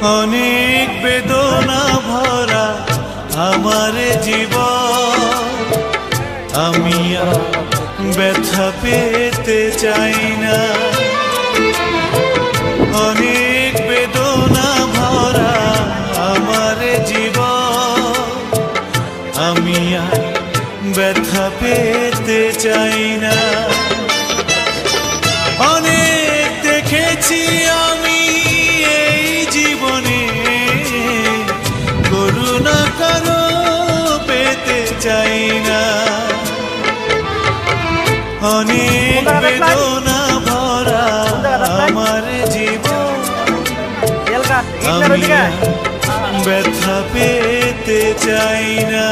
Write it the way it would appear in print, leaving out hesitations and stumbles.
অনেক বেদনা ভরা আমার জীবন, আমি আর ব্যথা পেতে চাই না। অনেক বেদনা ভরা আমার জীবন, আমি আর ব্যথা পেতে চাই না। অনেক দেখেছি আমি এই জীবনে, করুণা কারো পেতে চাই না। অনেক বেদনা ভরা আমার জীবন, আমি ব্যথা পেতে চাই না।